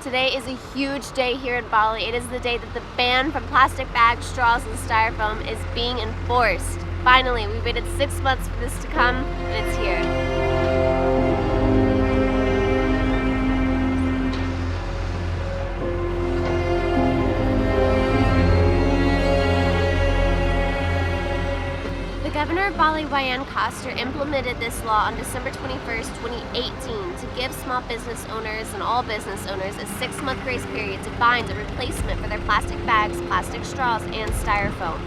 Today is a huge day here in Bali. It is the day that the ban from plastic bags, straws, and styrofoam is being enforced. Finally, we waited 6 months for this to come, and it's here. Governor Bali Wayan Koster implemented this law on December 21st, 2018 to give small business owners and all business owners a 6-month grace period to find a replacement for their plastic bags, plastic straws, and styrofoam.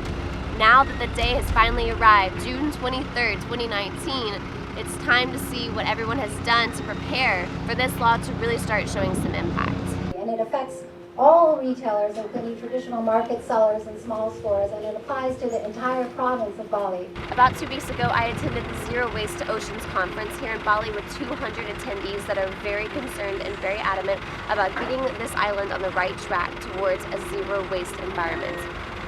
Now that the day has finally arrived, June 23rd, 2019, it's time to see what everyone has done to prepare for this law to really start showing some impact. And it affects all retailers, including traditional market sellers and small stores, and it applies to the entire province of Bali. About 2 weeks ago, I attended the Zero Waste to Oceans conference here in Bali with 200 attendees that are very concerned and very adamant about getting this island on the right track towards a zero waste environment.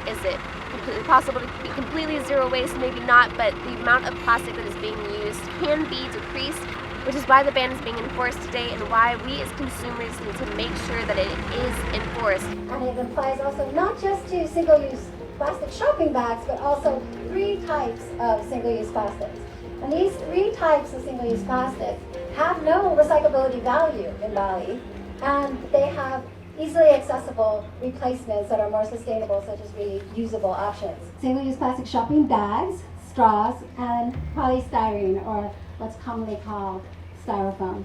Is it completely possible to be completely zero waste? Maybe not, but the amount of plastic that is being used can be decreased, which is why the ban is being enforced today and why we as consumers need to make sure that it is enforced. And it applies also not just to single-use plastic shopping bags, but also 3 types of single-use plastics. And these 3 types of single-use plastics have no recyclability value in Bali, and they have easily accessible replacements that are more sustainable, such as reusable options. Single-use plastic shopping bags, straws, and polystyrene, or what's commonly called styrofoam.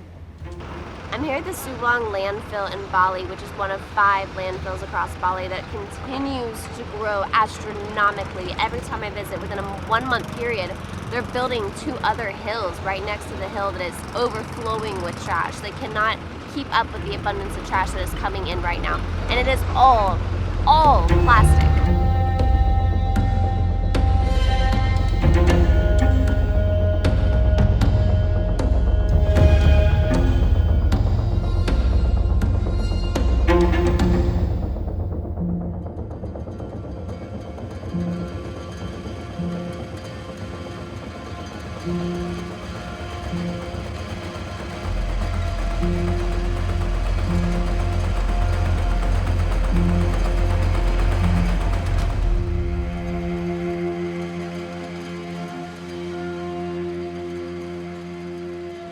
I'm here at the Subang Landfill in Bali, which is one of 5 landfills across Bali that continues to grow astronomically. Every time I visit, within a 1-month period, they're building 2 other hills right next to the hill that is overflowing with trash. They cannot keep up with the abundance of trash that is coming in right now. And it is all plastic.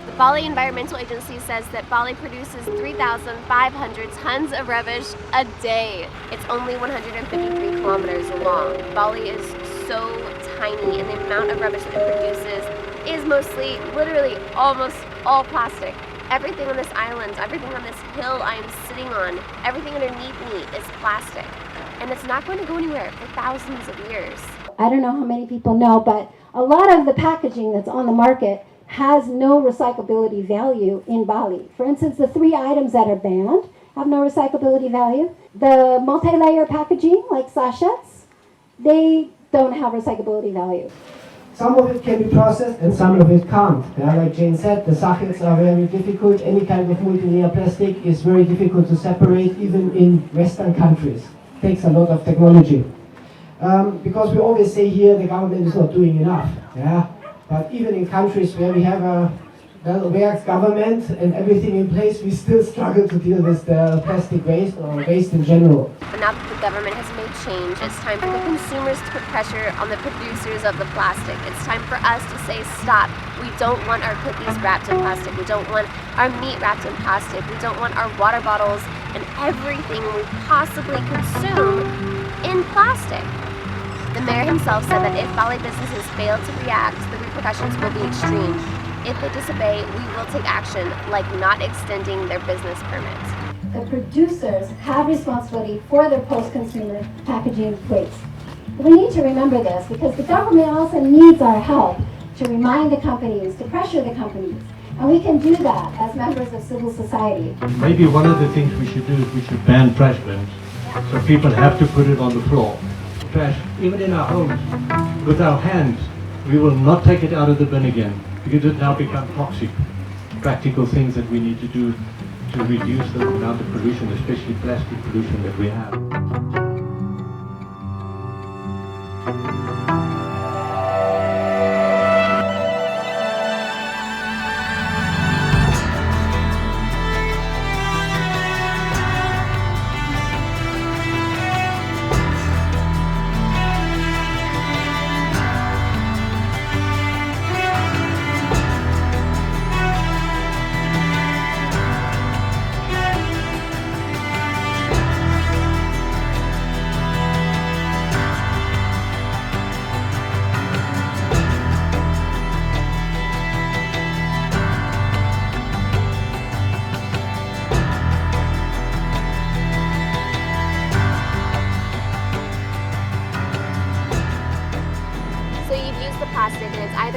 The Bali Environmental Agency says that Bali produces 3,500 tons of rubbish a day. It's only 153 kilometers long. Bali is so tiny, and the amount of rubbish that it produces is mostly, literally, almost all plastic. Everything on this island, everything on this hill I am sitting on, everything underneath me is plastic. And it's not going to go anywhere for thousands of years. I don't know how many people know, but a lot of the packaging that's on the market has no recyclability value in Bali. For instance, the 3 items that are banned have no recyclability value. The multi-layer packaging, like sachets, they don't have recyclability value. Some of it can be processed and some of it can't. Yeah, like Jane said, the sachets are very difficult. Any kind of multi-layer plastic is very difficult to separate, even in Western countries. It takes a lot of technology. Because we always say here the government is not doing enough. Yeah? But even in countries where we have a well-worked government and everything in place, we still struggle to deal with the plastic waste or waste in general. But now that the government has made change, it's time for the consumers to put pressure on the producers of the plastic. It's time for us to say stop. We don't want our cookies wrapped in plastic. We don't want our meat wrapped in plastic. We don't want our water bottles and everything we possibly consume in plastic. The mayor himself said that if Bali businesses fail to react, the repercussions will be extreme. If they disobey, we will take action, like not extending their business permits. The producers have responsibility for their post-consumer packaging waste. We need to remember this because the government also needs our help to remind the companies, to pressure the companies. And we can do that as members of civil society. Maybe one of the things we should do is we should ban trash bins. So people have to put it on the floor. Trash, even in our homes, with our hands, we will not take it out of the bin again because it now becomes toxic. Practical things that we need to do to reduce the amount of pollution, especially plastic pollution that we have.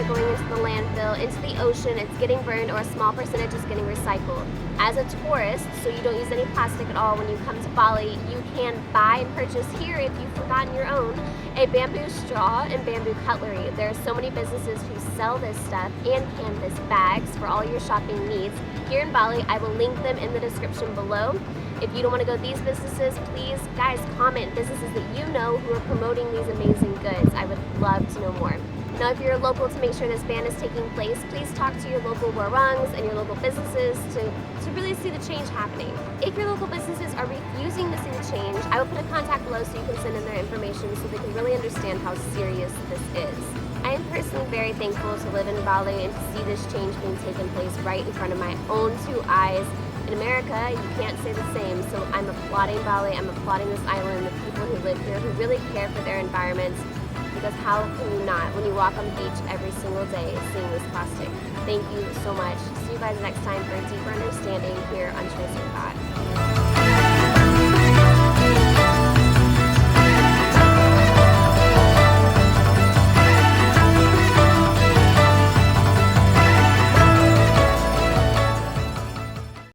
are going into the landfill, into the ocean, it's getting burned, or a small percentage is getting recycled. As a tourist, so you don't use any plastic at all when you come to Bali, you can buy and purchase here, if you've forgotten your own, a bamboo straw and bamboo cutlery. There are so many businesses who sell this stuff, and canvas bags for all your shopping needs here in Bali. I will link them in the description below. If you don't want to go to these businesses, please, guys, comment businesses that you know who are promoting these amazing goods. I would love to know more. Now, if you're local, to make sure this ban is taking place, please talk to your local warangs and your local businesses to really see the change happening. If your local businesses are refusing to see the change, I will put a contact below so you can send in their information so they can really understand how serious this is. I am personally very thankful to live in Bali and to see this change being taken place right in front of my own two eyes. In America, you can't say the same, so I'm applauding Bali, I'm applauding this island, the people who live here, who really care for their environments, because how can you not when you walk on the beach every single day seeing this plastic? Thank you so much. See you guys next time for a deeper understanding here on Choice of God.